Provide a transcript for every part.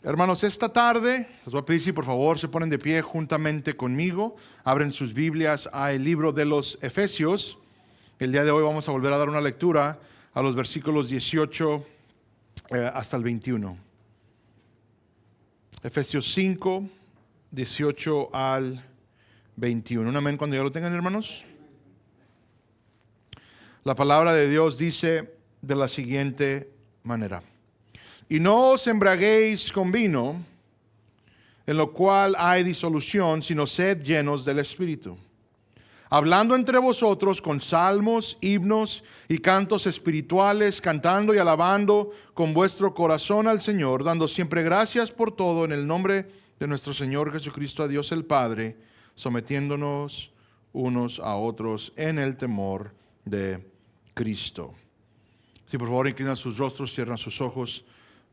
Hermanos, esta tarde les voy a pedir si por favor se ponen de pie juntamente conmigo, abren sus Biblias al libro de los Efesios. El día de hoy vamos a volver a dar una lectura a los versículos 18 hasta el 21. Efesios 5, 18 al 21. Un amén cuando ya lo tengan, hermanos. La palabra de Dios dice de la siguiente manera: y no os embriaguéis con vino, en lo cual hay disolución, sino sed llenos del Espíritu, hablando entre vosotros con salmos, himnos y cantos espirituales, cantando y alabando con vuestro corazón al Señor, dando siempre gracias por todo en el nombre de nuestro Señor Jesucristo a Dios el Padre, sometiéndonos unos a otros en el temor de Cristo. Si por favor inclinan sus rostros, cierran sus ojos,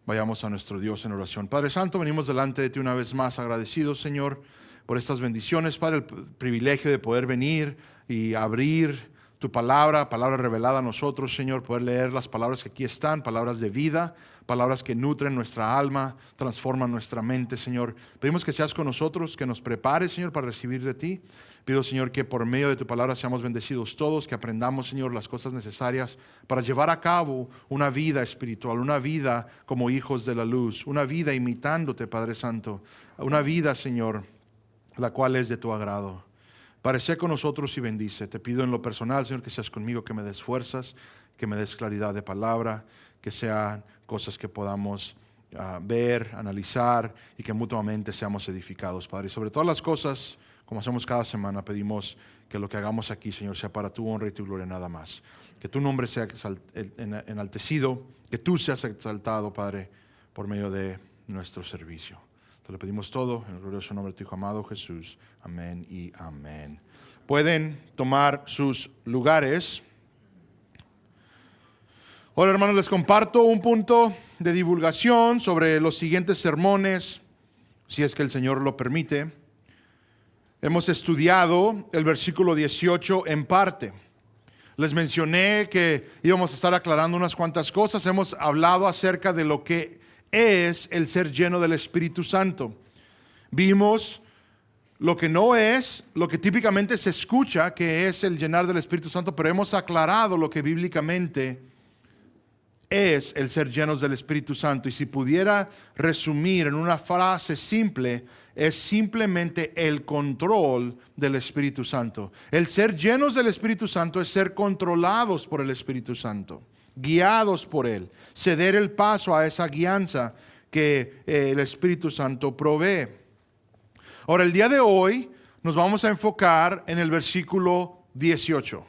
vayamos a nuestro Dios en oración. Padre Santo, venimos delante de ti una vez más agradecidos, Señor, por estas bendiciones, Padre, el privilegio de poder venir y abrir tu palabra revelada a nosotros, Señor, poder leer las palabras que aquí están, palabras de vida, palabras que nutren nuestra alma, transforman nuestra mente, Señor. Pedimos que seas con nosotros, que nos prepares, Señor, para recibir de ti. Pido, Señor, que por medio de tu palabra seamos bendecidos todos, que aprendamos, Señor, las cosas necesarias para llevar a cabo una vida espiritual, una vida como hijos de la luz, una vida imitándote, Padre Santo, una vida, Señor, la cual es de tu agrado. Padre, sé con nosotros y bendice. Te pido en lo personal, Señor, que seas conmigo, que me des fuerzas, que me des claridad de palabra, que sean cosas que podamos ver, analizar y que mutuamente seamos edificados, Padre. Y sobre todas las cosas, como hacemos cada semana, pedimos que lo que hagamos aquí, Señor, sea para tu honra y tu gloria nada más. Que tu nombre sea enaltecido, que tú seas exaltado, Padre, por medio de nuestro servicio. Te lo pedimos todo en el glorioso nombre de tu Hijo amado Jesús. Amén y amén. Pueden tomar sus lugares. Ahora, hermanos, les comparto un punto de divulgación sobre los siguientes sermones, si es que el Señor lo permite. Hemos estudiado el versículo 18 en parte. Les mencioné que íbamos a estar aclarando unas cuantas cosas. Hemos hablado acerca de lo que es el ser lleno del Espíritu Santo. Vimos lo que no es, lo que típicamente se escucha que es el llenar del Espíritu Santo, pero hemos aclarado lo que bíblicamente es el ser llenos del Espíritu Santo. Y si pudiera resumir en una frase simple, es simplemente el control del Espíritu Santo. El ser llenos del Espíritu Santo es ser controlados por el Espíritu Santo, guiados por Él, ceder el paso a esa guianza que el Espíritu Santo provee. Ahora, el día de hoy nos vamos a enfocar en el versículo 18,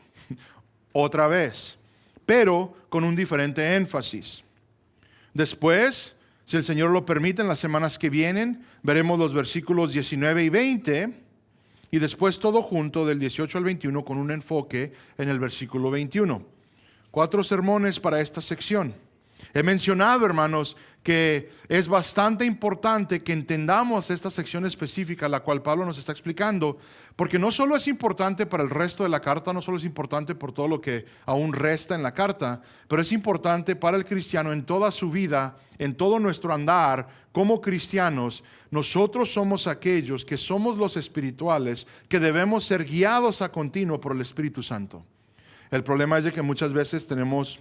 otra vez, pero con un diferente énfasis. Después, si el Señor lo permite, en las semanas que vienen, veremos los versículos 19 y 20, y después todo junto del 18 al 21 con un enfoque en el versículo 21. 4 sermones para esta sección. He mencionado, hermanos, que es bastante importante que entendamos esta sección específica, la cual Pablo nos está explicando, porque no solo es importante para el resto de la carta, no solo es importante por todo lo que aún resta en la carta, pero es importante para el cristiano en toda su vida, en todo nuestro andar como cristianos. Nosotros somos aquellos que somos los espirituales, que debemos ser guiados a continuo por el Espíritu Santo. El problema es de que muchas veces tenemos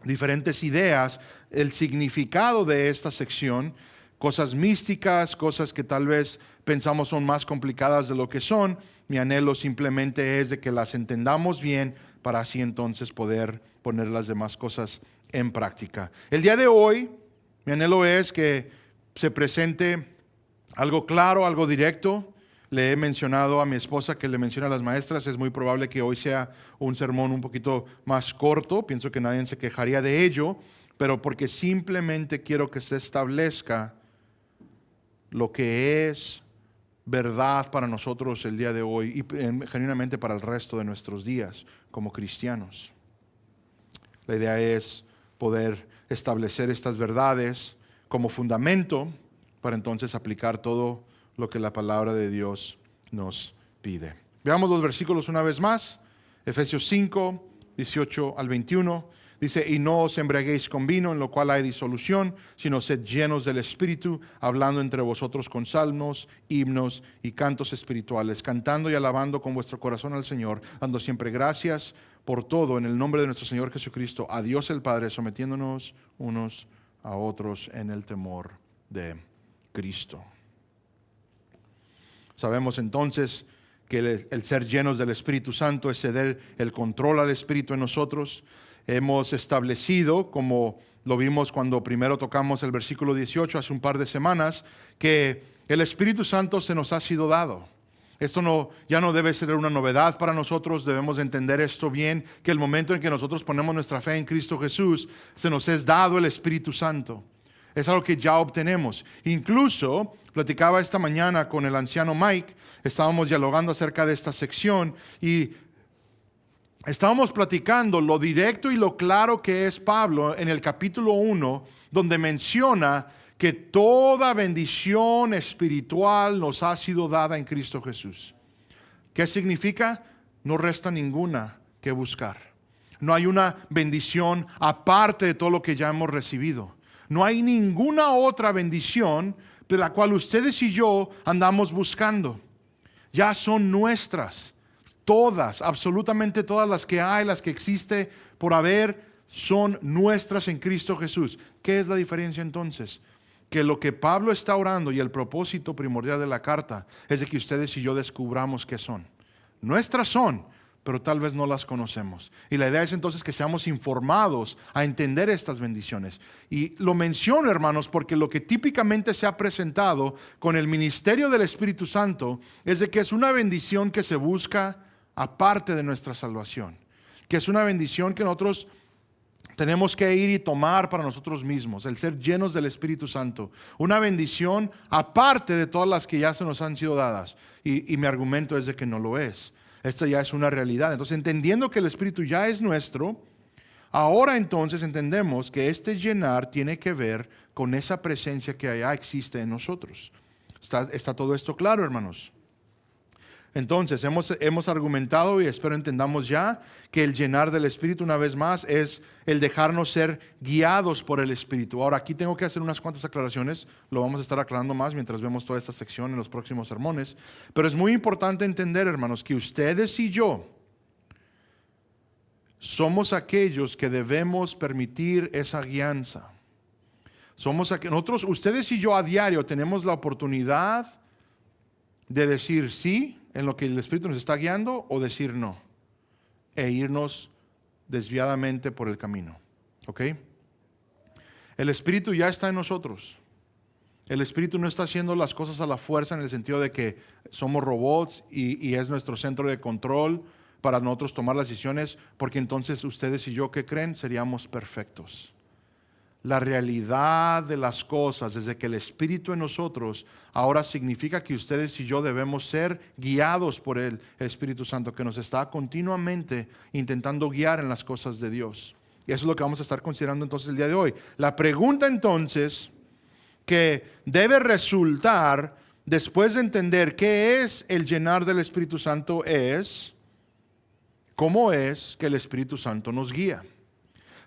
diferentes ideas, el significado de esta sección, cosas místicas, cosas que tal vez pensamos son más complicadas de lo que son. Mi anhelo simplemente es de que las entendamos bien para así entonces poder poner las demás cosas en práctica. El día de hoy, mi anhelo es que se presente algo claro, algo directo. Le he mencionado a mi esposa que le menciona a las maestras, es muy probable que hoy sea un sermón un poquito más corto, pienso que nadie se quejaría de ello, pero porque simplemente quiero que se establezca lo que es verdad para nosotros el día de hoy y genuinamente para el resto de nuestros días como cristianos. La idea es poder establecer estas verdades como fundamento para entonces aplicar todo lo que la palabra de Dios nos pide. Veamos los versículos una vez más. Efesios 5, 18 al 21. Dice, y no os embriaguéis con vino, en lo cual hay disolución, sino sed llenos del Espíritu, hablando entre vosotros con salmos, himnos y cantos espirituales, cantando y alabando con vuestro corazón al Señor, dando siempre gracias por todo en el nombre de nuestro Señor Jesucristo, a Dios el Padre, sometiéndonos unos a otros en el temor de Cristo. Sabemos entonces que el ser llenos del Espíritu Santo es ceder el control al Espíritu en nosotros. Hemos establecido, como lo vimos cuando primero tocamos el versículo 18 hace un par de semanas, que el Espíritu Santo se nos ha sido dado. Esto ya no debe ser una novedad para nosotros, debemos entender esto bien, que el momento en que nosotros ponemos nuestra fe en Cristo Jesús, se nos es dado el Espíritu Santo. Es algo que ya obtenemos. Incluso, platicaba esta mañana con el anciano Mike, estábamos dialogando acerca de esta sección y estábamos platicando lo directo y lo claro que es Pablo en el capítulo 1, donde menciona que toda bendición espiritual nos ha sido dada en Cristo Jesús. ¿Qué significa? No resta ninguna que buscar. No hay una bendición aparte de todo lo que ya hemos recibido. No hay ninguna otra bendición de la cual ustedes y yo andamos buscando. Ya son nuestras. Todas, absolutamente todas las que hay, las que existe por haber, son nuestras en Cristo Jesús. ¿Qué es la diferencia entonces? Que lo que Pablo está orando y el propósito primordial de la carta es de que ustedes y yo descubramos qué son. Nuestras son, pero tal vez no las conocemos. Y la idea es entonces que seamos informados a entender estas bendiciones. Y lo menciono, hermanos, porque lo que típicamente se ha presentado con el ministerio del Espíritu Santo es de que es una bendición que se busca aparte de nuestra salvación, que es una bendición que nosotros tenemos que ir y tomar para nosotros mismos, el ser llenos del Espíritu Santo, una bendición aparte de todas las que ya se nos han sido dadas, y mi argumento es de que no lo es. Esta ya es una realidad. Entonces, entendiendo que el Espíritu ya es nuestro, ahora entonces entendemos que este llenar tiene que ver con esa presencia que ya existe en nosotros. ¿Está todo esto claro, hermanos? Entonces, hemos argumentado y espero entendamos ya que el llenar del Espíritu, una vez más, es el dejarnos ser guiados por el Espíritu. Ahora, aquí tengo que hacer unas cuantas aclaraciones, lo vamos a estar aclarando más mientras vemos toda esta sección en los próximos sermones, pero es muy importante entender, hermanos, que ustedes y yo somos aquellos que debemos permitir esa guianza. Nosotros, ustedes y yo a diario tenemos la oportunidad de decir sí en lo que el Espíritu nos está guiando o decir no e irnos desviadamente por el camino. ¿Ok? El Espíritu ya está en nosotros. El Espíritu no está haciendo las cosas a la fuerza en el sentido de que somos robots y es nuestro centro de control para nosotros tomar las decisiones, porque entonces ustedes y yo, ¿qué creen? Seríamos perfectos. La realidad de las cosas, desde que el Espíritu en nosotros, ahora significa que ustedes y yo debemos ser guiados por el Espíritu Santo, que nos está continuamente intentando guiar en las cosas de Dios. Y eso es lo que vamos a estar considerando entonces el día de hoy. La pregunta entonces que debe resultar después de entender qué es el llenar del Espíritu Santo es, ¿cómo es que el Espíritu Santo nos guía?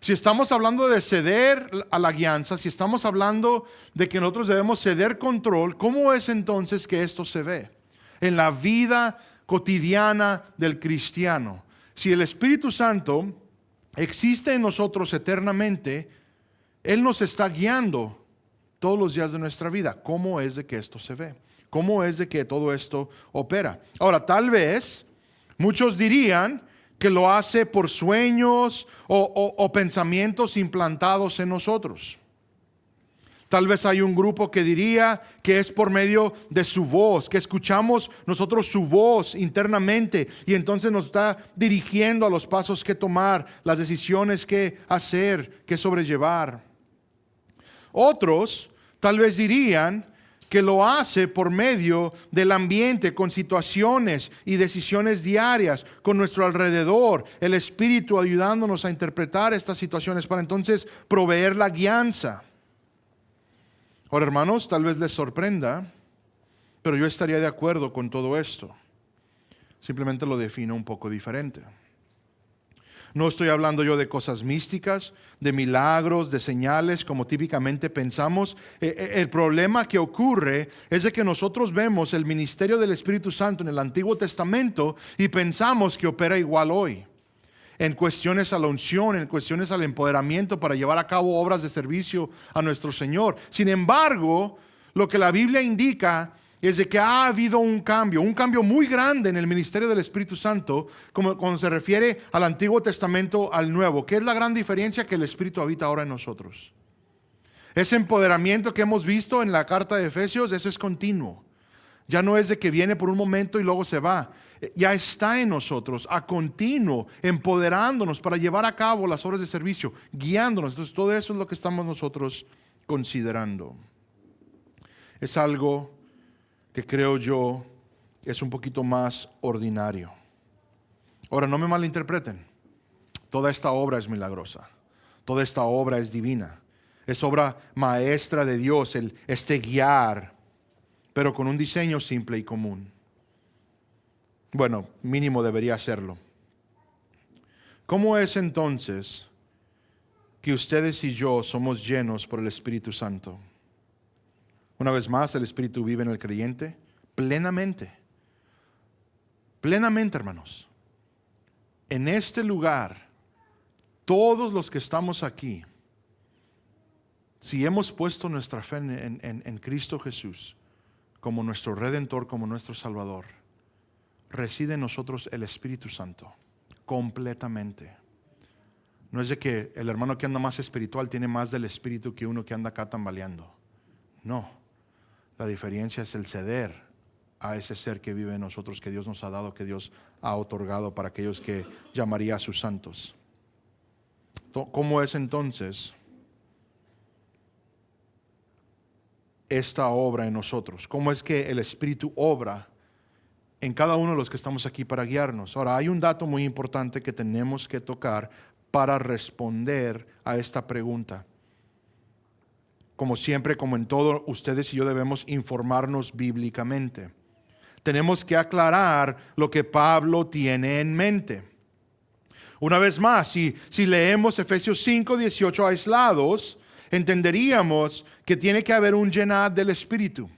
Si estamos hablando de ceder a la guianza, si estamos hablando de que nosotros debemos ceder control, ¿cómo es entonces que esto se ve en la vida cotidiana del cristiano? Si el Espíritu Santo existe en nosotros eternamente, Él nos está guiando todos los días de nuestra vida. ¿Cómo es de que esto se ve? ¿Cómo es de que todo esto opera? Ahora, tal vez muchos dirían que lo hace por sueños o pensamientos implantados en nosotros. Tal vez hay un grupo que diría que es por medio de su voz, que escuchamos nosotros su voz internamente y entonces nos está dirigiendo a los pasos que tomar, las decisiones que hacer, que sobrellevar. Otros tal vez dirían que lo hace por medio del ambiente, con situaciones y decisiones diarias, con nuestro alrededor, el Espíritu ayudándonos a interpretar estas situaciones para entonces proveer la guianza. Ahora, hermanos, tal vez les sorprenda, pero yo estaría de acuerdo con todo esto. Simplemente lo defino un poco diferente. No estoy hablando yo de cosas místicas, de milagros, de señales, como típicamente pensamos. El problema que ocurre es de que nosotros vemos el ministerio del Espíritu Santo en el Antiguo Testamento y pensamos que opera igual hoy, en cuestiones a la unción, en cuestiones al empoderamiento para llevar a cabo obras de servicio a nuestro Señor. Sin embargo, lo que la Biblia indica es de que ha habido un cambio muy grande en el ministerio del Espíritu Santo, como cuando se refiere al Antiguo Testamento al Nuevo. ¿Qué es la gran diferencia? Que el Espíritu habita ahora en nosotros. Ese empoderamiento que hemos visto en la carta de Efesios, eso es continuo. Ya no es de que viene por un momento y luego se va. Ya está en nosotros, a continuo, empoderándonos para llevar a cabo las obras de servicio, guiándonos. Entonces todo eso es lo que estamos nosotros considerando. Es algo que creo yo es un poquito más ordinario. Ahora, no me malinterpreten. Toda esta obra es milagrosa. Toda esta obra es divina. Es obra maestra de Dios, este guiar, pero con un diseño simple y común. Bueno, mínimo debería serlo. ¿Cómo es entonces que ustedes y yo somos llenos por el Espíritu Santo? Una vez más, el Espíritu vive en el creyente plenamente. Plenamente, hermanos. En este lugar, todos los que estamos aquí, si hemos puesto nuestra fe en Cristo Jesús como nuestro Redentor, como nuestro Salvador, reside en nosotros el Espíritu Santo completamente. No es de que el hermano que anda más espiritual tiene más del Espíritu que uno que anda acá tambaleando. No. La diferencia es el ceder a ese ser que vive en nosotros, que Dios nos ha dado, que Dios ha otorgado para aquellos que llamaría a sus santos. ¿Cómo es entonces esta obra en nosotros? ¿Cómo es que el Espíritu obra en cada uno de los que estamos aquí para guiarnos? Ahora, hay un dato muy importante que tenemos que tocar para responder a esta pregunta. Como siempre, como en todo, ustedes y yo debemos informarnos bíblicamente. Tenemos que aclarar lo que Pablo tiene en mente. Una vez más, si leemos Efesios 5, 18 aislados, entenderíamos que tiene que haber un llenad del Espíritu.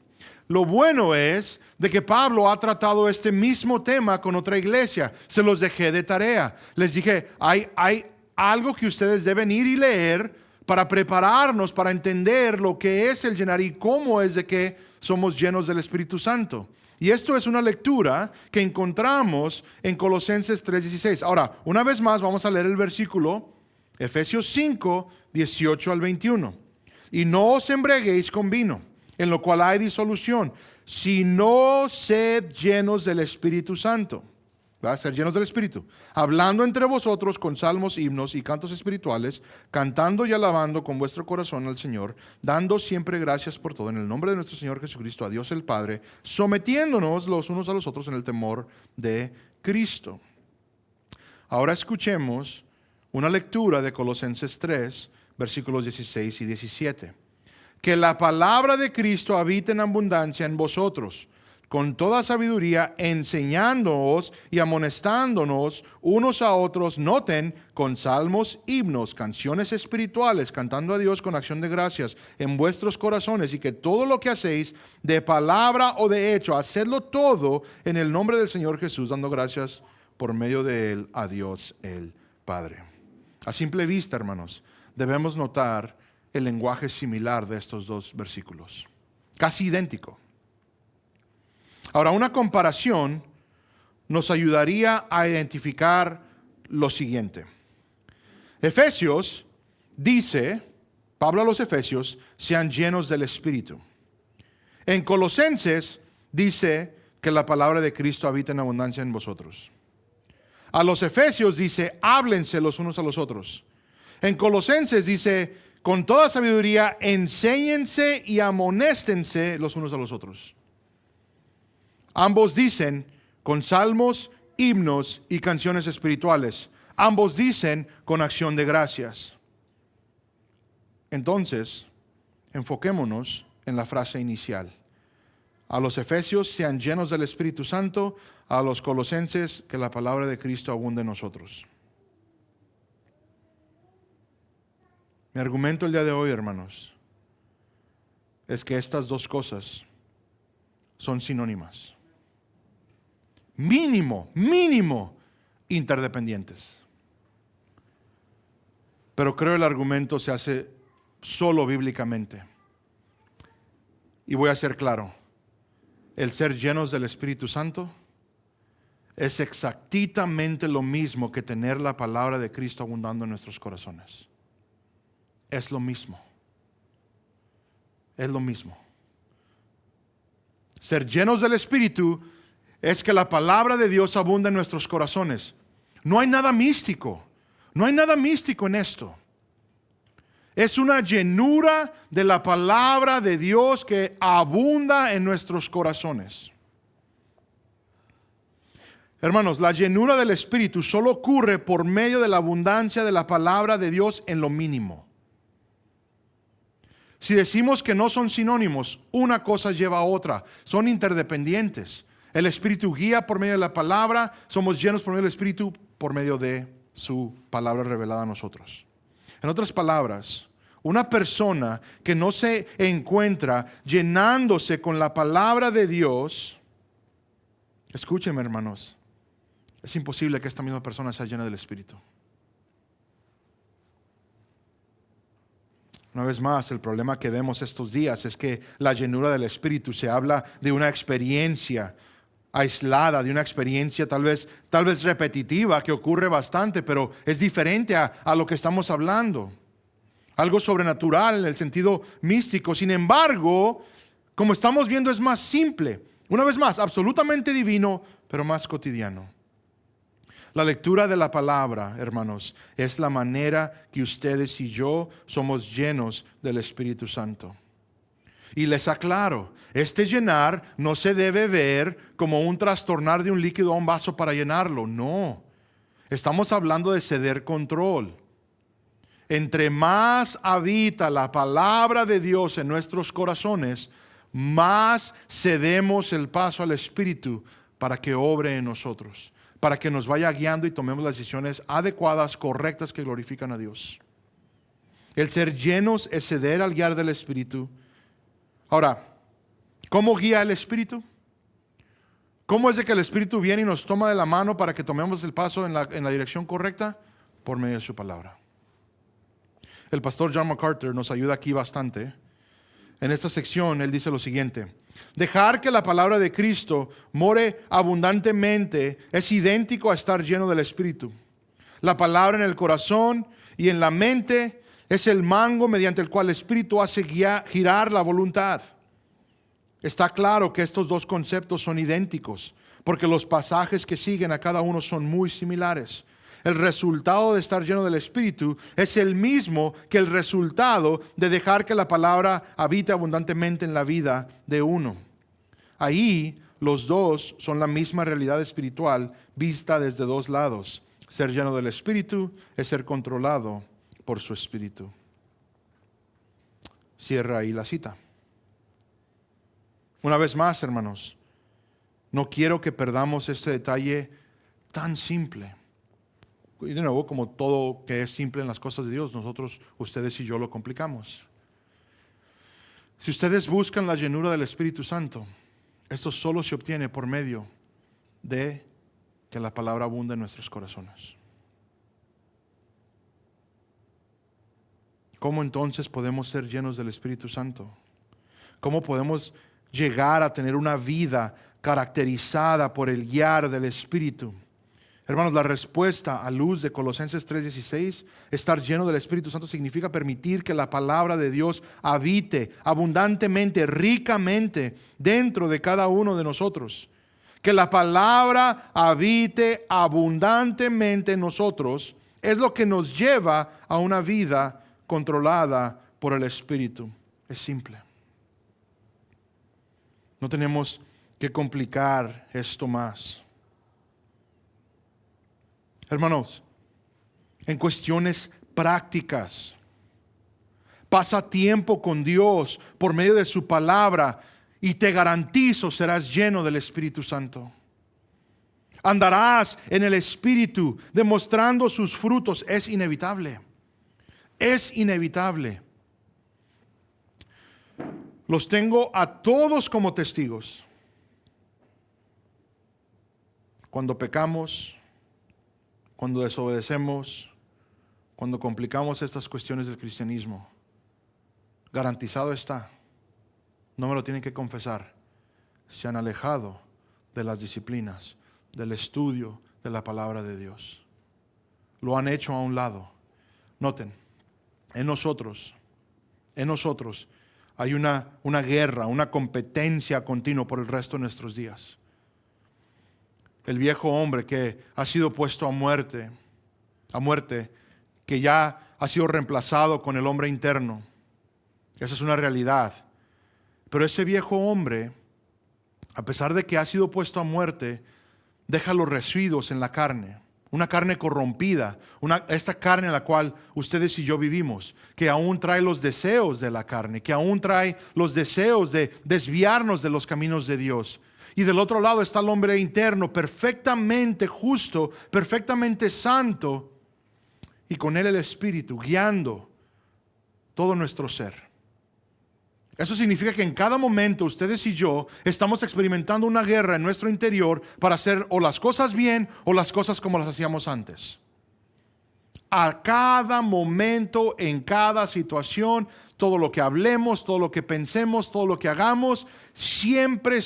Lo bueno es de que Pablo ha tratado este mismo tema con otra iglesia. Se los dejé de tarea. Les dije, hay algo que ustedes deben ir y leer para prepararnos, para entender lo que es el llenar y cómo es de que somos llenos del Espíritu Santo. Y esto es una lectura que encontramos en Colosenses 3:16. Ahora, una vez más vamos a leer el versículo Efesios 5, 18 al 21. Y no os embriaguéis con vino, en lo cual hay disolución, sino sed llenos del Espíritu Santo. Va a ser llenos del Espíritu, hablando entre vosotros con salmos, himnos y cantos espirituales, cantando y alabando con vuestro corazón al Señor, dando siempre gracias por todo en el nombre de nuestro Señor Jesucristo, a Dios el Padre, sometiéndonos los unos a los otros en el temor de Cristo. Ahora escuchemos una lectura de Colosenses 3, versículos 16 y 17. Que la palabra de Cristo habite en abundancia en vosotros, con toda sabiduría, enseñándonos y amonestándonos unos a otros, noten, con salmos, himnos, canciones espirituales, cantando a Dios con acción de gracias en vuestros corazones, y que todo lo que hacéis, de palabra o de hecho, hacedlo todo en el nombre del Señor Jesús, dando gracias por medio de Él a Dios el Padre. A simple vista, hermanos, debemos notar el lenguaje similar de estos dos versículos, casi idéntico. Ahora, una comparación nos ayudaría a identificar lo siguiente. Efesios dice, Pablo a los Efesios, sean llenos del Espíritu. En Colosenses dice que la palabra de Cristo habita en abundancia en vosotros. A los Efesios dice, háblense los unos a los otros. En Colosenses dice, con toda sabiduría, enséñense y amonéstense los unos a los otros. Ambos dicen con salmos, himnos y canciones espirituales. Ambos dicen con acción de gracias. Entonces, enfoquémonos en la frase inicial. A los Efesios sean llenos del Espíritu Santo, a los Colosenses que la palabra de Cristo abunde en nosotros. Mi argumento el día de hoy, hermanos, es que estas dos cosas son sinónimas. Mínimo interdependientes. Pero creo el argumento se hace solo bíblicamente. Y voy a ser claro. El ser llenos del Espíritu Santo es exactamente lo mismo que tener la palabra de Cristo abundando en nuestros corazones. Es lo mismo. Es lo mismo. Ser llenos del Espíritu es que la palabra de Dios abunda en nuestros corazones. No hay nada místico. No hay nada místico en esto. Es una llenura de la palabra de Dios que abunda en nuestros corazones. Hermanos, la llenura del Espíritu solo ocurre por medio de la abundancia de la palabra de Dios en lo mínimo. Si decimos que no son sinónimos, una cosa lleva a otra. Son interdependientes. El Espíritu guía por medio de la palabra. Somos llenos por medio del Espíritu por medio de su palabra revelada a nosotros. En otras palabras, una persona que no se encuentra llenándose con la palabra de Dios, escúchenme, hermanos, es imposible que esta misma persona sea llena del Espíritu. Una vez más, el problema que vemos estos días es que la llenura del Espíritu se habla de una experiencia aislada, de una experiencia tal vez repetitiva que ocurre bastante, pero es diferente a lo que estamos hablando. Algo sobrenatural en el sentido místico. Sin embargo, como estamos viendo, es más simple. Una vez más, absolutamente divino, pero más cotidiano. La lectura de la palabra, hermanos, es la manera que ustedes y yo somos llenos del Espíritu Santo. Y les aclaro, este llenar no se debe ver como un trastornar de un líquido a un vaso para llenarlo. No, estamos hablando de ceder control. Entre más habita la palabra de Dios en nuestros corazones, más cedemos el paso al Espíritu para que obre en nosotros, para que nos vaya guiando y tomemos las decisiones adecuadas, correctas, que glorifican a Dios. El ser llenos es ceder al guiar del Espíritu. Ahora, ¿cómo guía el Espíritu? ¿Cómo es de que el Espíritu viene y nos toma de la mano para que tomemos el paso en la dirección correcta? Por medio de su palabra. El pastor John MacArthur nos ayuda aquí bastante. En esta sección él dice lo siguiente: dejar que la palabra de Cristo more abundantemente es idéntico a estar lleno del Espíritu. La palabra en el corazón y en la mente es el mango mediante el cual el Espíritu hace girar la voluntad. Está claro que estos dos conceptos son idénticos, porque los pasajes que siguen a cada uno son muy similares. El resultado de estar lleno del Espíritu es el mismo que el resultado de dejar que la palabra habite abundantemente en la vida de uno. Ahí los dos son la misma realidad espiritual vista desde dos lados. Ser lleno del Espíritu es ser controlado por su Espíritu. Cierra ahí la cita. Una vez más, hermanos, no quiero que perdamos este detalle tan simple. Y de nuevo, como todo que es simple en las cosas de Dios, nosotros, ustedes y yo lo complicamos. Si ustedes buscan la llenura del Espíritu Santo, esto solo se obtiene por medio de que la palabra abunda en nuestros corazones. ¿Cómo entonces podemos ser llenos del Espíritu Santo? ¿Cómo podemos llegar a tener una vida caracterizada por el guiar del Espíritu? Hermanos, la respuesta a luz de Colosenses 3:16, estar lleno del Espíritu Santo significa permitir que la palabra de Dios habite abundantemente, ricamente dentro de cada uno de nosotros. Que la palabra habite abundantemente en nosotros es lo que nos lleva a una vida controlada por el Espíritu. Es simple. No tenemos que complicar esto más. Hermanos, en cuestiones prácticas, pasa tiempo con Dios por medio de su palabra y te garantizo serás lleno del Espíritu Santo. Andarás en el Espíritu demostrando sus frutos, es inevitable. Es inevitable. Los tengo a todos como testigos. Cuando pecamos, cuando desobedecemos, cuando complicamos estas cuestiones del cristianismo, garantizado está, no me lo tienen que confesar, se han alejado de las disciplinas, del estudio de la palabra de Dios. Lo han hecho a un lado. Noten, en nosotros hay una guerra, una competencia continua por el resto de nuestros días. El viejo hombre que ha sido puesto a muerte, que ya ha sido reemplazado con el hombre interno. Esa es una realidad. Pero ese viejo hombre, a pesar de que ha sido puesto a muerte, deja los residuos en la carne. Una carne corrompida, esta carne en la cual ustedes y yo vivimos, que aún trae los deseos de la carne, que aún trae los deseos de desviarnos de los caminos de Dios. Y del otro lado está el hombre interno, perfectamente justo, perfectamente santo, y con él el Espíritu guiando todo nuestro ser. Eso significa que en cada momento ustedes y yo estamos experimentando una guerra en nuestro interior para hacer o las cosas bien o las cosas como las hacíamos antes. A cada momento, en cada situación, todo lo que hablemos, todo lo que pensemos, todo lo que hagamos, siempre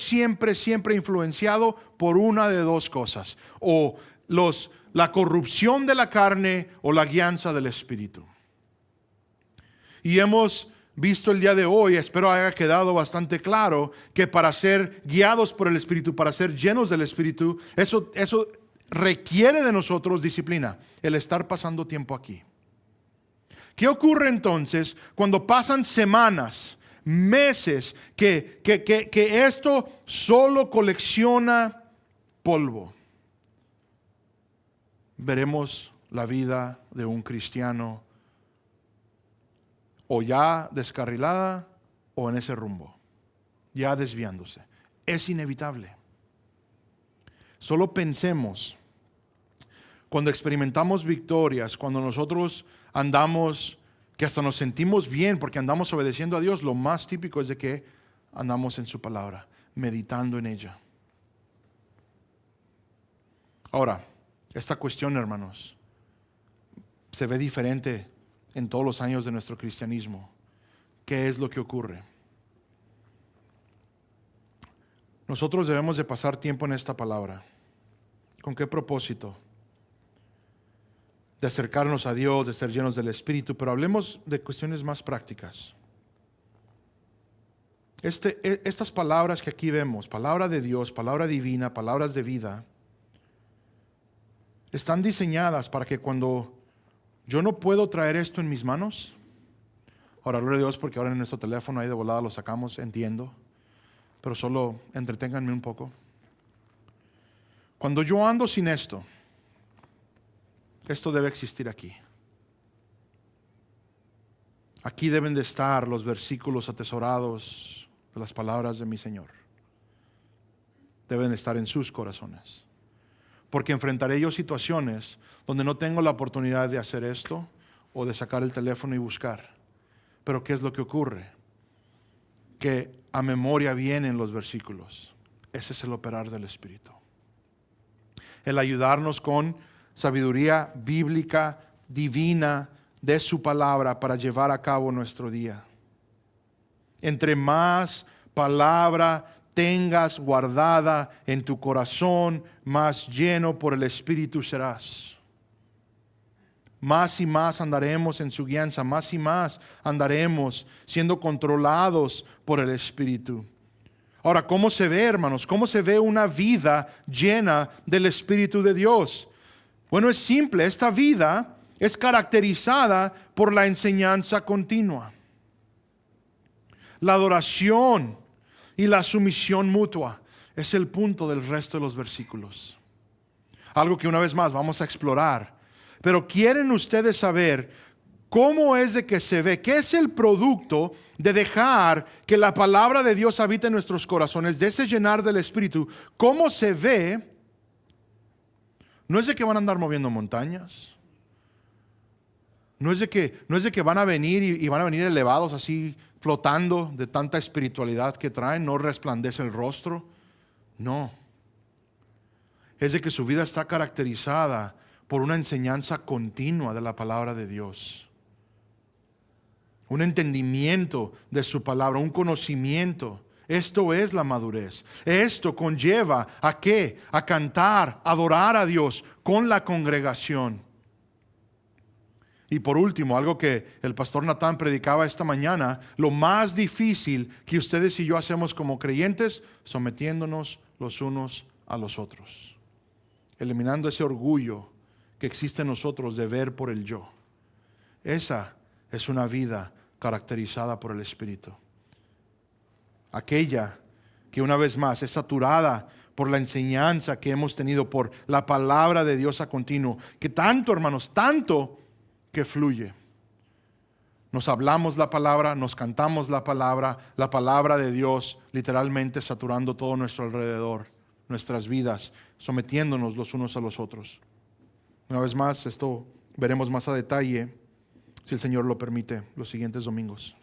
influenciado por una de dos cosas: o la corrupción de la carne o la guianza del Espíritu. Y hemos visto el día de hoy, espero haya quedado bastante claro, que para ser guiados por el Espíritu, para ser llenos del Espíritu, eso requiere de nosotros disciplina, el estar pasando tiempo aquí. ¿Qué ocurre entonces cuando pasan semanas, meses, que esto solo colecciona polvo? Veremos la vida de un cristiano o ya descarrilada o en ese rumbo, ya desviándose. Es inevitable. Solo pensemos, cuando experimentamos victorias, cuando nosotros andamos, que hasta nos sentimos bien porque andamos obedeciendo a Dios, lo más típico es de que andamos en su palabra, meditando en ella. Ahora, esta cuestión, hermanos, se ve diferente en todos los años de nuestro cristianismo. ¿Qué es lo que ocurre? Nosotros debemos de pasar tiempo en esta palabra. ¿Con qué propósito? De acercarnos a Dios, de ser llenos del Espíritu, pero hablemos de cuestiones más prácticas. Estas palabras que aquí vemos, palabra de Dios, palabra divina, palabras de vida, están diseñadas para que cuando yo no puedo traer esto en mis manos, ahora gloria a Dios porque ahora en nuestro teléfono ahí de volada lo sacamos, entiendo, pero solo entreténganme un poco. Cuando yo ando sin esto debe existir aquí. Aquí deben de estar los versículos atesorados de las palabras de mi Señor. Deben estar en sus corazones. Porque enfrentaré yo situaciones donde no tengo la oportunidad de hacer esto o de sacar el teléfono y buscar. Pero ¿qué es lo que ocurre? Que a memoria vienen los versículos. Ese es el operar del Espíritu. El ayudarnos con sabiduría bíblica, divina, de su palabra para llevar a cabo nuestro día. Entre más palabra tengas guardada en tu corazón, más lleno por el Espíritu serás. Más y más andaremos en su guianza, más y más andaremos siendo controlados por el Espíritu. Ahora, ¿cómo se ve, hermanos? ¿Cómo se ve una vida llena del Espíritu de Dios? Bueno, es simple. Esta vida es caracterizada por la enseñanza continua, la adoración y la sumisión mutua. Es el punto del resto de los versículos. Algo que una vez más vamos a explorar. Pero ¿quieren ustedes saber cómo es de que se ve? ¿Qué es el producto de dejar que la palabra de Dios habite en nuestros corazones, de ese llenar del Espíritu? ¿Cómo se ve? No es de que van a andar moviendo montañas. No es de que van a venir y van a venir elevados así, flotando de tanta espiritualidad que traen, no resplandece el rostro. No. Es de que su vida está caracterizada por una enseñanza continua de la palabra de Dios. Un entendimiento de su palabra, un conocimiento. Esto es la madurez. Esto conlleva ¿a qué? A cantar, adorar a Dios con la congregación. Y por último, algo que el pastor Natán predicaba esta mañana, lo más difícil que ustedes y yo hacemos como creyentes, sometiéndonos los unos a los otros. Eliminando ese orgullo que existe en nosotros de ver por el yo. Esa es una vida caracterizada por el Espíritu. Aquella que una vez más es saturada por la enseñanza que hemos tenido, por la palabra de Dios a continuo, que tanto, hermanos, tanto que fluye. Nos hablamos la palabra, nos cantamos la palabra de Dios, literalmente saturando todo nuestro alrededor, nuestras vidas, sometiéndonos los unos a los otros. Una vez más, esto veremos más a detalle, si el Señor lo permite, los siguientes domingos.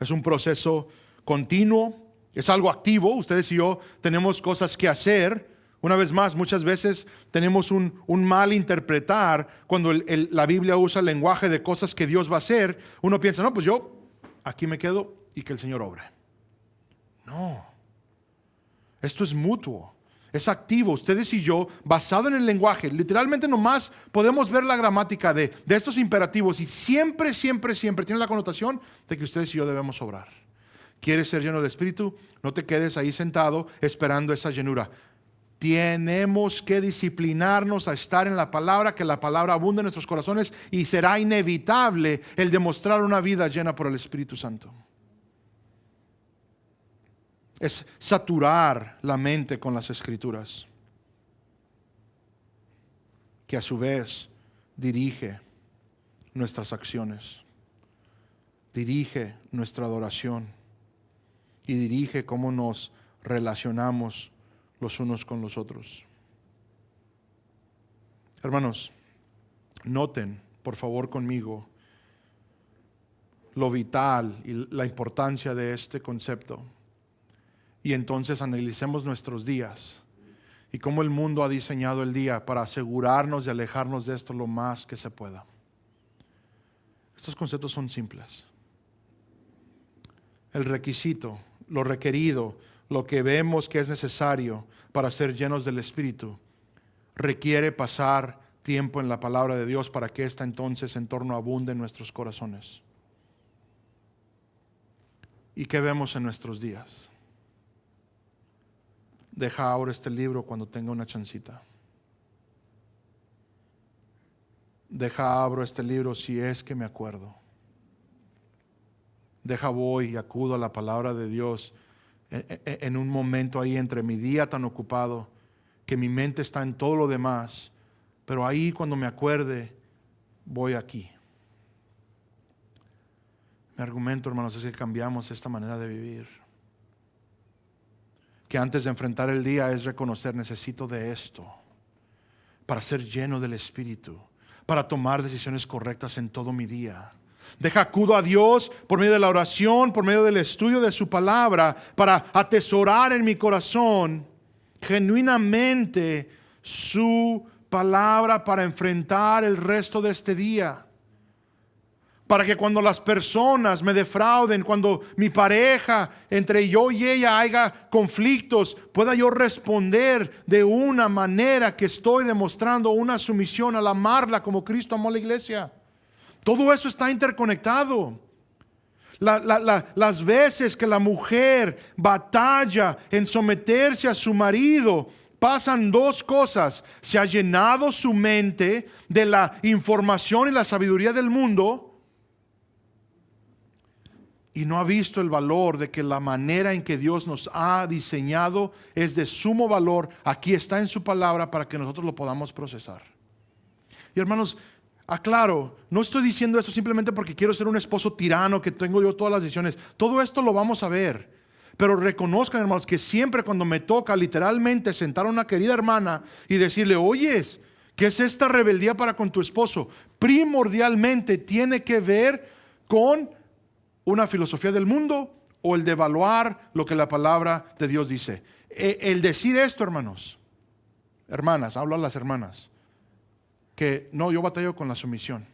Es un proceso continuo, es algo activo. Ustedes y yo tenemos cosas que hacer. Una vez más, muchas veces tenemos un mal interpretar cuando la Biblia usa el lenguaje de cosas que Dios va a hacer. Uno piensa, no, pues yo aquí me quedo y que el Señor obre. No, esto es mutuo. Es activo, ustedes y yo, basado en el lenguaje. Literalmente nomás podemos ver la gramática de estos imperativos y siempre tiene la connotación de que ustedes y yo debemos obrar. ¿Quieres ser lleno de Espíritu? No te quedes ahí sentado esperando esa llenura. Tenemos que disciplinarnos a estar en la palabra, que la palabra abunde en nuestros corazones y será inevitable el demostrar una vida llena por el Espíritu Santo. Es saturar la mente con las Escrituras, que a su vez dirige nuestras acciones, dirige nuestra adoración y dirige cómo nos relacionamos los unos con los otros. Hermanos, noten por favor conmigo lo vital y la importancia de este concepto. Y entonces analicemos nuestros días y cómo el mundo ha diseñado el día para asegurarnos de alejarnos de esto lo más que se pueda. Estos conceptos son simples. El requisito, lo requerido, lo que vemos que es necesario para ser llenos del Espíritu, requiere pasar tiempo en la palabra de Dios para que ésta entonces en torno abunde en nuestros corazones. ¿Y qué vemos en nuestros días? Deja ahora este libro cuando tenga una chancita. Deja abro este libro si es que me acuerdo. Deja voy y acudo a la palabra de Dios en un momento ahí entre mi día tan ocupado que mi mente está en todo lo demás, pero ahí cuando me acuerde voy aquí. Mi argumento, hermanos, es que cambiamos esta manera de vivir. Que antes de enfrentar el día es reconocer, necesito de esto para ser lleno del Espíritu, para tomar decisiones correctas en todo mi día. Deja acudo a Dios por medio de la oración, por medio del estudio de su palabra, para atesorar en mi corazón genuinamente su palabra para enfrentar el resto de este día. Para que cuando las personas me defrauden, cuando mi pareja, entre yo y ella haya conflictos, pueda yo responder de una manera que estoy demostrando una sumisión al amarla como Cristo amó a la iglesia. Todo eso está interconectado. Las veces que la mujer batalla en someterse a su marido, pasan dos cosas. Se ha llenado su mente de la información y la sabiduría del mundo y no ha visto el valor de que la manera en que Dios nos ha diseñado es de sumo valor. Aquí está en su palabra para que nosotros lo podamos procesar. Y hermanos, aclaro, no estoy diciendo esto simplemente porque quiero ser un esposo tirano, que tengo yo todas las decisiones. Todo esto lo vamos a ver. Pero reconozcan, hermanos, que siempre cuando me toca literalmente sentar a una querida hermana y decirle, oyes, ¿Qué es esta rebeldía para con tu esposo? Primordialmente tiene que ver con una filosofía del mundo o el devaluar lo que la palabra de Dios dice. El decir esto, hermanos, hermanas, hablo a las hermanas, que no, yo batallo con la sumisión.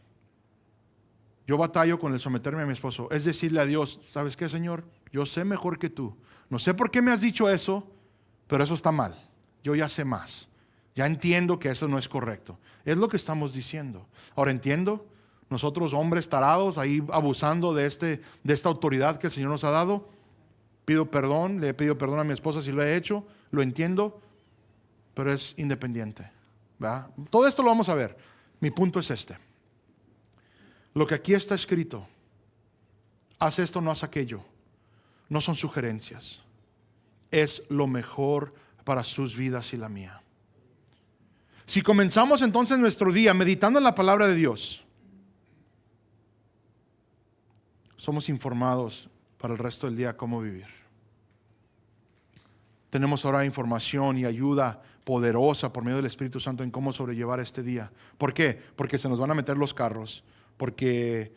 Yo batallo con el someterme a mi esposo. Es decirle a Dios, ¿sabes qué, Señor? Yo sé mejor que tú. No sé por qué me has dicho eso, pero eso está mal. Yo ya sé más. Ya entiendo que eso no es correcto. Es lo que estamos diciendo. Ahora entiendo, nosotros hombres tarados ahí abusando de esta autoridad que el Señor nos ha dado. Pido perdón, le he pedido perdón a mi esposa si lo he hecho, lo entiendo, pero es independiente, ¿verdad? Todo esto lo vamos a ver. Mi punto es este. Lo que aquí está escrito, haz esto, no haz aquello, no son sugerencias. Es lo mejor para sus vidas y la mía. Si comenzamos entonces nuestro día meditando en la palabra de Dios, somos informados para el resto del día cómo vivir. Tenemos ahora información y ayuda poderosa por medio del Espíritu Santo en cómo sobrellevar este día. ¿Por qué? Porque se nos van a meter los carros, porque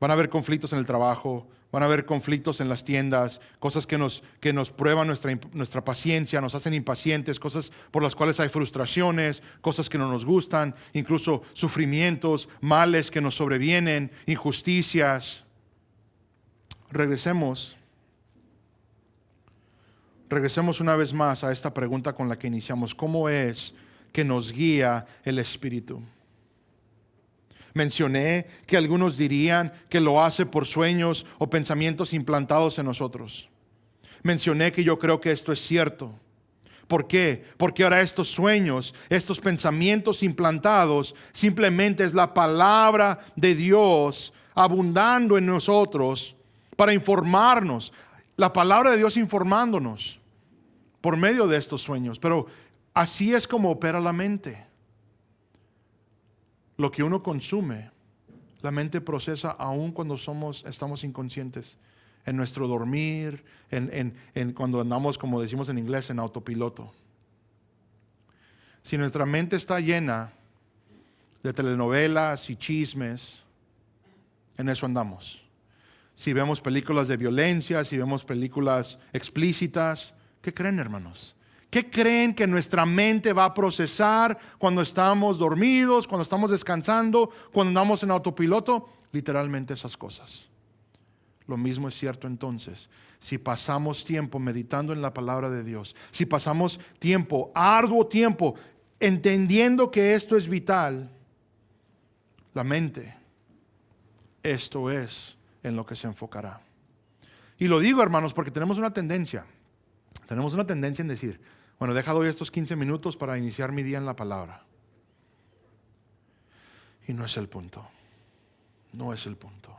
van a haber conflictos en el trabajo, van a haber conflictos en las tiendas, cosas que nos prueban nuestra paciencia, nos hacen impacientes, cosas por las cuales hay frustraciones, cosas que no nos gustan, incluso sufrimientos, males que nos sobrevienen, injusticias. Regresemos una vez más a esta pregunta con la que iniciamos. ¿Cómo es que nos guía el Espíritu? Mencioné que algunos dirían que lo hace por sueños o pensamientos implantados en nosotros. Mencioné que yo creo que esto es cierto. ¿Por qué? Porque ahora estos sueños, estos pensamientos implantados, simplemente es la palabra de Dios abundando en nosotros para informarnos. La palabra de Dios informándonos por medio de estos sueños. Pero así es como opera la mente. Lo que uno consume, la mente procesa aún cuando estamos inconscientes. En nuestro dormir, cuando andamos, como decimos en inglés, en autopiloto. Si nuestra mente está llena de telenovelas y chismes, en eso andamos. Si vemos películas de violencia, si vemos películas explícitas, ¿qué creen, hermanos? ¿Qué creen que nuestra mente va a procesar cuando estamos dormidos, cuando estamos descansando, cuando andamos en autopiloto? Literalmente esas cosas. Lo mismo es cierto entonces. Si pasamos tiempo meditando en la palabra de Dios, si pasamos tiempo, arduo tiempo, entendiendo que esto es vital, la mente, esto es en lo que se enfocará. Y lo digo, hermanos, porque tenemos una tendencia en decir, bueno, deja doy estos 15 minutos para iniciar mi día en la palabra. Y no es el punto. No es el punto.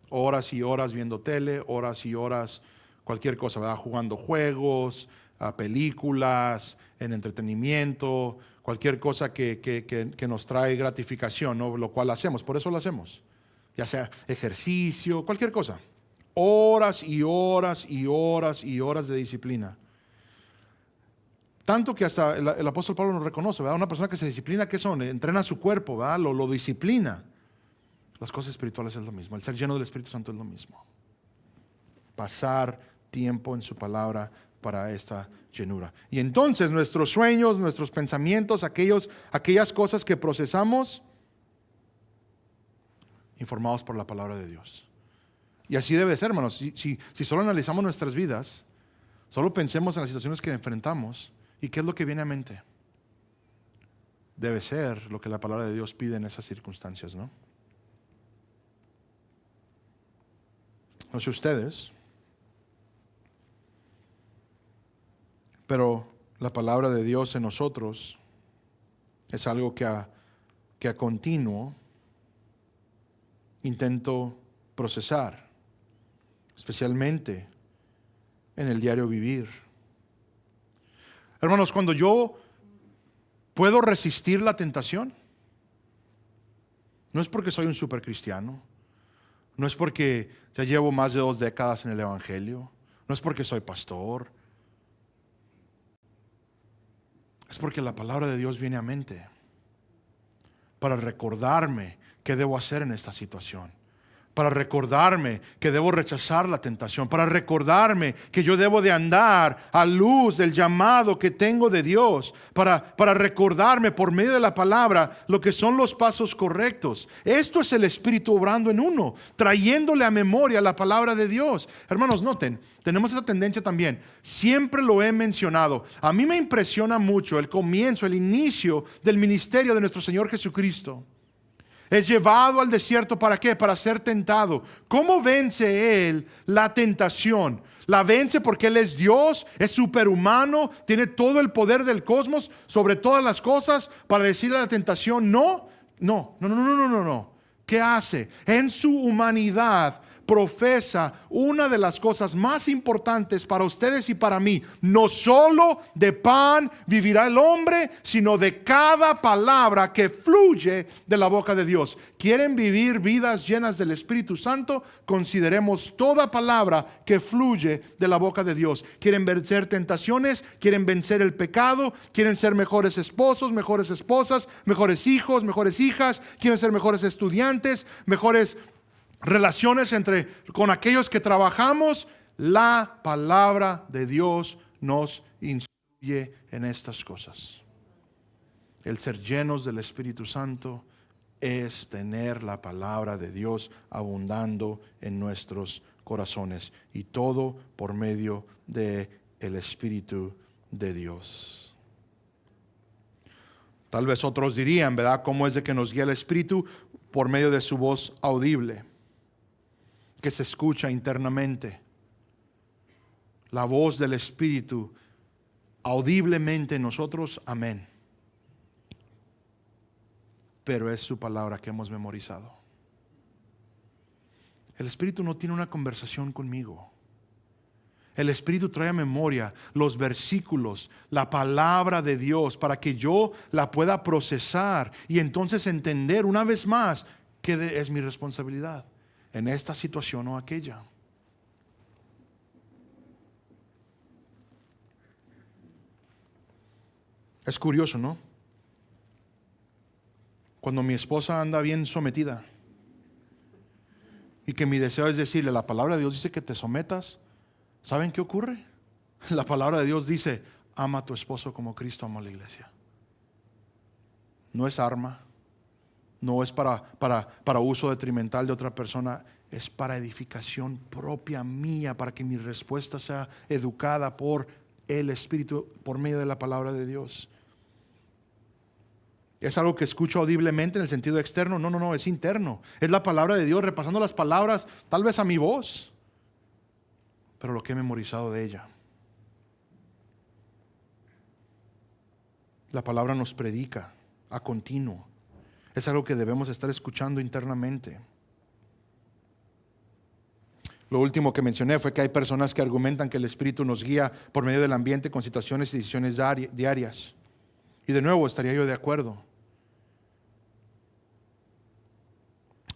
Horas y horas viendo tele, horas y horas cualquier cosa, ¿verdad? Jugando juegos, películas, en entretenimiento, cualquier cosa que nos trae gratificación, ¿no? Lo cual hacemos, por eso lo hacemos. Ya sea ejercicio, cualquier cosa. Horas y horas y horas y horas de disciplina. Tanto que hasta el apóstol Pablo nos reconoce, ¿verdad? Una persona que se disciplina, ¿qué son? Entrena su cuerpo, ¿verdad? Lo disciplina. Las cosas espirituales es lo mismo. El ser lleno del Espíritu Santo es lo mismo. Pasar tiempo en su palabra para esta llenura. Y entonces nuestros sueños, nuestros pensamientos, aquellas cosas que procesamos, informados por la palabra de Dios. Y así debe ser, hermanos. Si solo analizamos nuestras vidas, solo pensemos en las situaciones que enfrentamos, ¿y qué es lo que viene a mente? Debe ser lo que la palabra de Dios pide en esas circunstancias, ¿no? No sé ustedes, pero la palabra de Dios en nosotros es algo que a continuo intento procesar, especialmente en el diario vivir. Hermanos, cuando yo puedo resistir la tentación, no es porque soy un supercristiano, no es porque ya llevo más de 2 décadas en el Evangelio, no es porque soy pastor, es porque la palabra de Dios viene a mente. para recordarme qué debo hacer en esta situación, para recordarme que debo rechazar la tentación, para recordarme que yo debo de andar a luz del llamado que tengo de Dios, para recordarme por medio de la palabra lo que son los pasos correctos. Esto es el Espíritu obrando en uno, trayéndole a memoria la palabra de Dios. Hermanos, noten, tenemos esa tendencia también. Siempre lo he mencionado. A mí me impresiona mucho el comienzo, el inicio del ministerio de nuestro Señor Jesucristo. Es llevado al desierto, ¿para qué? Para ser tentado. ¿Cómo vence Él la tentación? La vence porque Él es Dios, es superhumano, tiene todo el poder del cosmos sobre todas las cosas para decirle a la tentación, no. ¿Qué hace? En su humanidad profesa una de las cosas más importantes para ustedes y para mí. No solo de pan vivirá el hombre, sino de cada palabra que fluye de la boca de Dios. ¿Quieren vivir vidas llenas del Espíritu Santo? Consideremos toda palabra que fluye de la boca de Dios. ¿Quieren vencer tentaciones? ¿Quieren vencer el pecado? ¿Quieren ser mejores esposos, mejores esposas, mejores hijos, mejores hijas? ¿Quieren ser mejores estudiantes, mejores relaciones con aquellos que trabajamos? La palabra de Dios nos instruye en estas cosas. El ser llenos del Espíritu Santo es tener la palabra de Dios abundando en nuestros corazones, y todo por medio de el Espíritu de Dios. Tal vez otros dirían, ¿verdad?, ¿cómo es de que nos guía el Espíritu? Por medio de su voz audible, que se escucha internamente. La voz del Espíritu audiblemente en nosotros, amén. Pero es su palabra que hemos memorizado. El Espíritu no tiene una conversación conmigo. El Espíritu trae a memoria los versículos, la palabra de Dios, para que yo la pueda procesar y entonces entender una vez más qué es mi responsabilidad en esta situación o aquella. Es curioso, ¿no? Cuando mi esposa anda bien sometida y que mi deseo es decirle, la palabra de Dios dice que te sometas, ¿saben qué ocurre? La palabra de Dios dice, ama a tu esposo como Cristo amó a la iglesia. No es arma, no es para uso detrimental de otra persona, es para edificación propia mía, para que mi respuesta sea educada por el Espíritu por medio de la palabra de Dios. ¿Es algo que escucho audiblemente en el sentido externo? No, es interno. Es la palabra de Dios repasando las palabras, tal vez a mi voz, pero lo que he memorizado de ella. La palabra nos predica a continuo. Es algo que debemos estar escuchando internamente. Lo último que mencioné fue que hay personas que argumentan que el Espíritu nos guía por medio del ambiente con situaciones y decisiones diarias. Y de nuevo estaría yo de acuerdo.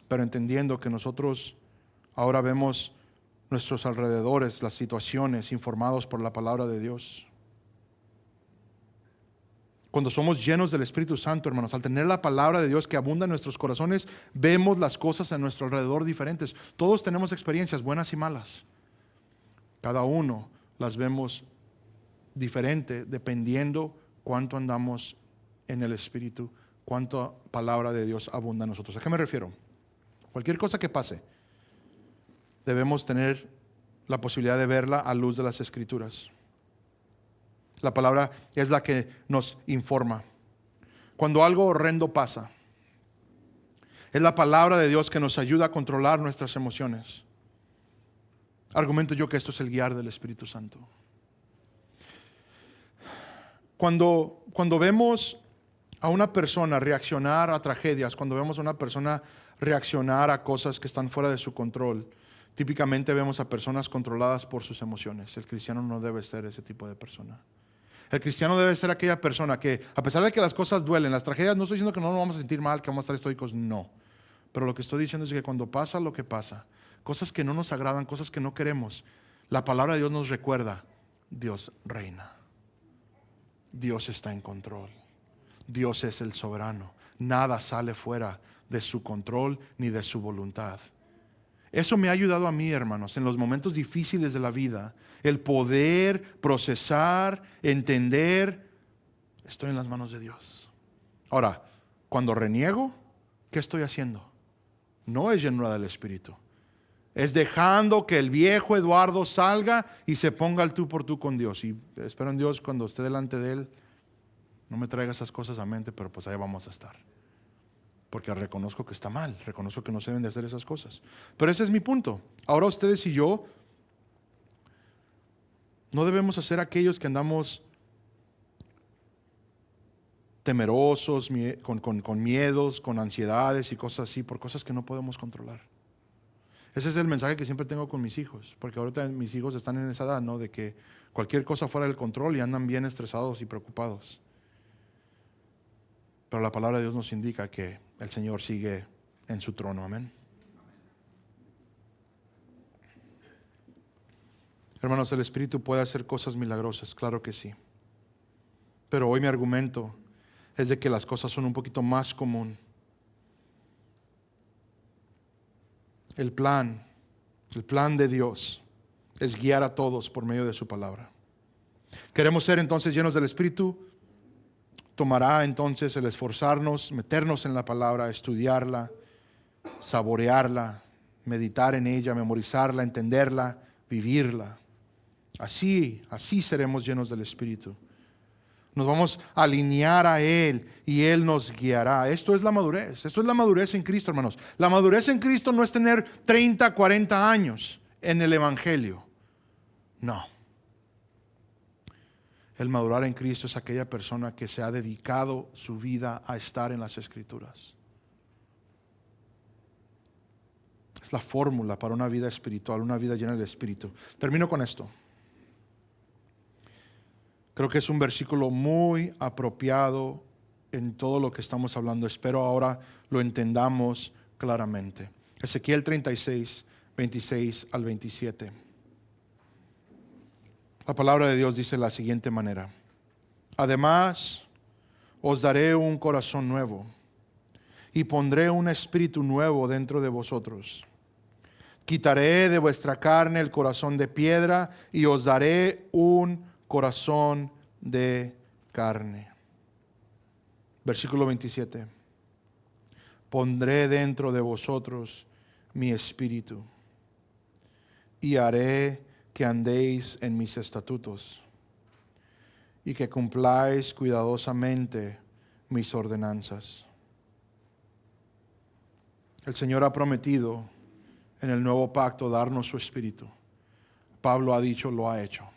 Pero entendiendo que nosotros ahora vemos nuestros alrededores, las situaciones, informados por la palabra de Dios. Cuando somos llenos del Espíritu Santo, hermanos, al tener la palabra de Dios que abunda en nuestros corazones, vemos las cosas a nuestro alrededor diferentes. Todos tenemos experiencias buenas y malas. Cada uno las vemos diferente dependiendo cuánto andamos en el Espíritu, cuánta palabra de Dios abunda en nosotros. ¿A qué me refiero? Cualquier cosa que pase, debemos tener la posibilidad de verla a luz de las Escrituras. La palabra es la que nos informa. Cuando algo horrendo pasa, es la palabra de Dios que nos ayuda a controlar nuestras emociones. Argumento yo que esto es el guiar del Espíritu Santo. Cuando vemos a una persona reaccionar a tragedias, cuando vemos a una persona reaccionar a cosas que están fuera de su control, típicamente vemos a personas controladas por sus emociones. El cristiano no debe ser ese tipo de persona. El cristiano debe ser aquella persona que, a pesar de que las cosas duelen, las tragedias, no estoy diciendo que no nos vamos a sentir mal, que vamos a estar estoicos, no. Pero lo que estoy diciendo es que cuando pasa lo que pasa, cosas que no nos agradan, cosas que no queremos, la palabra de Dios nos recuerda, Dios reina. Dios está en control. Dios es el soberano. nada sale fuera de su control ni de su voluntad. Eso me ha ayudado a mí, hermanos, en los momentos difíciles de la vida, el poder procesar, entender, estoy en las manos de Dios. Ahora, cuando reniego, ¿qué estoy haciendo? No es llenura del Espíritu. Es dejando que el viejo Eduardo salga y se ponga al tú por tú con Dios. Y espero en Dios, cuando esté delante de Él, no me traiga esas cosas a mente, pero pues ahí vamos a estar. Porque reconozco que está mal, reconozco que no se deben de hacer esas cosas. Pero ese es mi punto. Ahora ustedes y yo no debemos ser aquellos que andamos temerosos, con miedos, con ansiedades y cosas así, por cosas que no podemos controlar. Ese es el mensaje que siempre tengo con mis hijos, porque ahorita mis hijos están en esa edad, ¿no? De que cualquier cosa fuera del control y andan bien estresados y preocupados. Pero la palabra de Dios nos indica que el Señor sigue en su trono. Amén. Hermanos, el Espíritu puede hacer cosas milagrosas, claro que sí. Pero hoy mi argumento es de que las cosas son un poquito más común. El plan de Dios es guiar a todos por medio de su palabra. Queremos ser entonces llenos del Espíritu. Tomará entonces el esforzarnos, meternos en la palabra, estudiarla, saborearla, meditar en ella, memorizarla, entenderla, vivirla. Así seremos llenos del Espíritu. Nos vamos a alinear a Él y Él nos guiará. Esto es la madurez. Esto es la madurez en Cristo, hermanos. La madurez en Cristo no es tener 30, 40 años en el Evangelio. No. El madurar en Cristo es aquella persona que se ha dedicado su vida a estar en las Escrituras. Es la fórmula para una vida espiritual, una vida llena del Espíritu. Termino con esto. Creo que es un versículo muy apropiado en todo lo que estamos hablando. Espero ahora lo entendamos claramente. Ezequiel 36, 26 al 27. La palabra de Dios dice de la siguiente manera: además, os daré un corazón nuevo y pondré un espíritu nuevo dentro de vosotros. Quitaré de vuestra carne el corazón de piedra y os daré un corazón de carne. Versículo 27. Pondré dentro de vosotros mi espíritu y haré que andéis en mis estatutos y que cumpláis cuidadosamente mis ordenanzas. El Señor ha prometido en el nuevo pacto darnos su espíritu. Pablo ha dicho, lo ha hecho.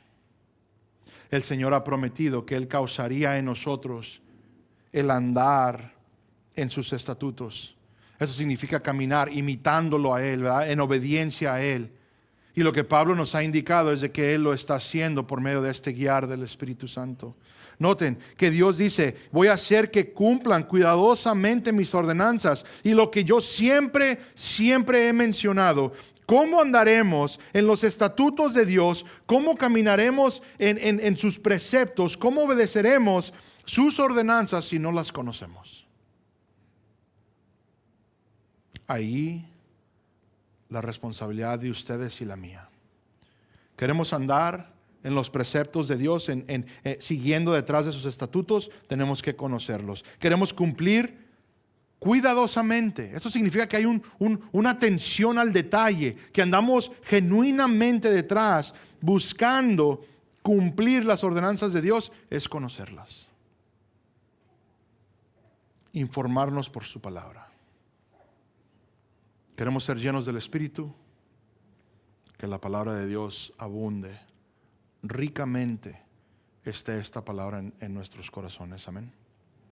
El Señor ha prometido que Él causaría en nosotros el andar en sus estatutos. Eso significa caminar imitándolo a Él, ¿verdad? En obediencia a Él. Y lo que Pablo nos ha indicado es de que Él lo está haciendo por medio de este guiar del Espíritu Santo. Noten que Dios dice, voy a hacer que cumplan cuidadosamente mis ordenanzas. Y lo que yo siempre he mencionado, ¿cómo andaremos en los estatutos de Dios? ¿Cómo caminaremos en sus preceptos? ¿Cómo obedeceremos sus ordenanzas si no las conocemos? Ahí la responsabilidad de ustedes y la mía. Queremos andar en los preceptos de Dios, siguiendo detrás de sus estatutos, tenemos que conocerlos. Queremos cumplir cuidadosamente. Eso significa que hay una atención al detalle, que andamos genuinamente detrás, buscando cumplir las ordenanzas de Dios, es conocerlas. Informarnos por su palabra. Queremos ser llenos del Espíritu, que la palabra de Dios abunde ricamente, esté esta palabra en nuestros corazones. Amén.